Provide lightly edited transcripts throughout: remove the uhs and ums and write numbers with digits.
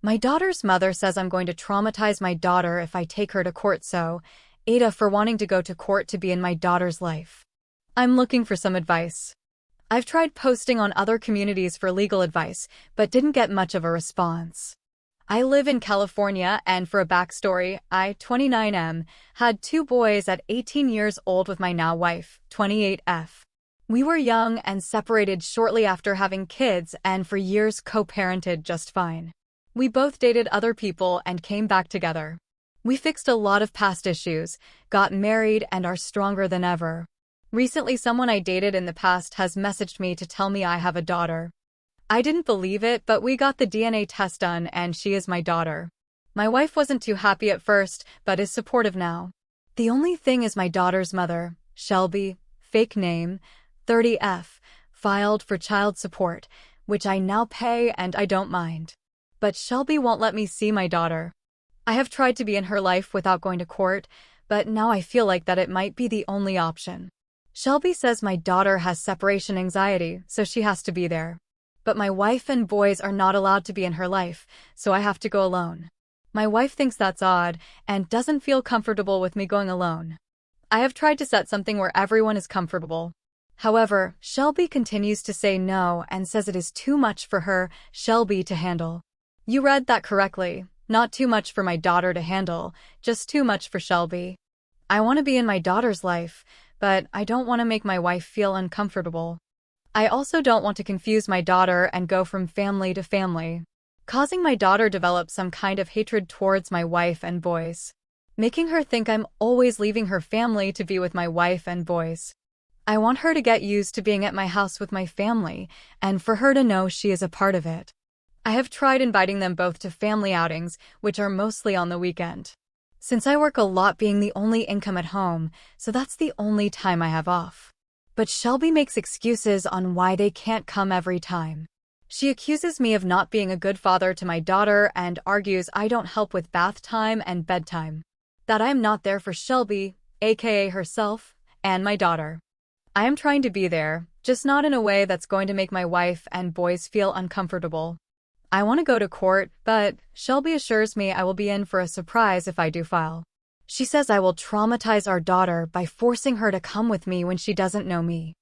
My daughter's mother says I'm going to traumatize my daughter if I take her to court, so AITAH for wanting to go to court to be in my daughter's life. I'm looking for some advice. I've tried posting on other communities for legal advice, but didn't get much of a response. I live in California, and for a backstory, I, 29M, had 2 boys at 18 years old with my now wife, 28F. We were young and separated shortly after having kids, and for years co-parented just fine. We both dated other people and came back together. We fixed a lot of past issues, got married, and are stronger than ever. Recently, someone I dated in the past has messaged me to tell me I have a daughter. I didn't believe it, but we got the DNA test done and she is my daughter. My wife wasn't too happy at first, but is supportive now. The only thing is my daughter's mother, Shelby, fake name, 30F, filed for child support, which I now pay and I don't mind. But Shelby won't let me see my daughter. I have tried to be in her life without going to court, but now I feel like that it might be the only option. Shelby says my daughter has separation anxiety, so she has to be there. But my wife and boys are not allowed to be in her life, so I have to go alone. My wife thinks that's odd and doesn't feel comfortable with me going alone. I have tried to set something where everyone is comfortable. However, Shelby continues to say no and says it is too much for her, Shelby, to handle. You read that correctly. Not too much for my daughter to handle, just too much for Shelby. I want to be in my daughter's life, but I don't want to make my wife feel uncomfortable. I also don't want to confuse my daughter and go from family to family, causing my daughter develop some kind of hatred towards my wife and boys, making her think I'm always leaving her family to be with my wife and boys. I want her to get used to being at my house with my family, and for her to know she is a part of it. I have tried inviting them both to family outings, which are mostly on the weekend. Since I work a lot being the only income at home, so that's the only time I have off. But Shelby makes excuses on why they can't come every time. She accuses me of not being a good father to my daughter and argues I don't help with bath time and bedtime. That I am not there for Shelby, aka herself, and my daughter. I am trying to be there, just not in a way that's going to make my wife and boys feel uncomfortable. I want to go to court, but Shelby assures me I will be in for a surprise if I do file. She says I will traumatize our daughter by forcing her to come with me when she doesn't know me.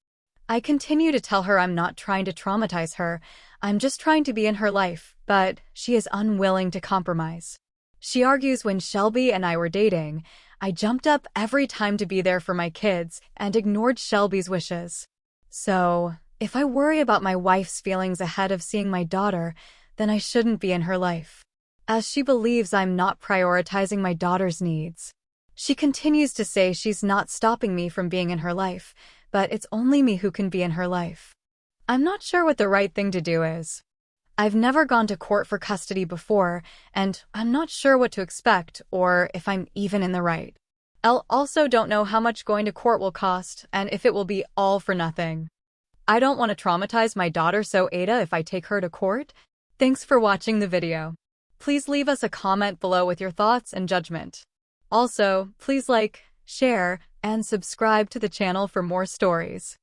I continue to tell her I'm not trying to traumatize her, I'm just trying to be in her life, but she is unwilling to compromise. She argues when Shelby and I were dating, I jumped up every time to be there for my kids and ignored Shelby's wishes. So, if I worry about my wife's feelings ahead of seeing my daughter, then I shouldn't be in her life, as she believes I'm not prioritizing my daughter's needs. She continues to say she's not stopping me from being in her life, but it's only me who can be in her life. I'm not sure what the right thing to do is. I've never gone to court for custody before, and I'm not sure what to expect or if I'm even in the right. I also don't know how much going to court will cost and if it will be all for nothing. I don't want to traumatize my daughter, so AITAH, if I take her to court. Thanks for watching the video. Please leave us a comment below with your thoughts and judgment. Also, please like, share, and subscribe to the channel for more stories.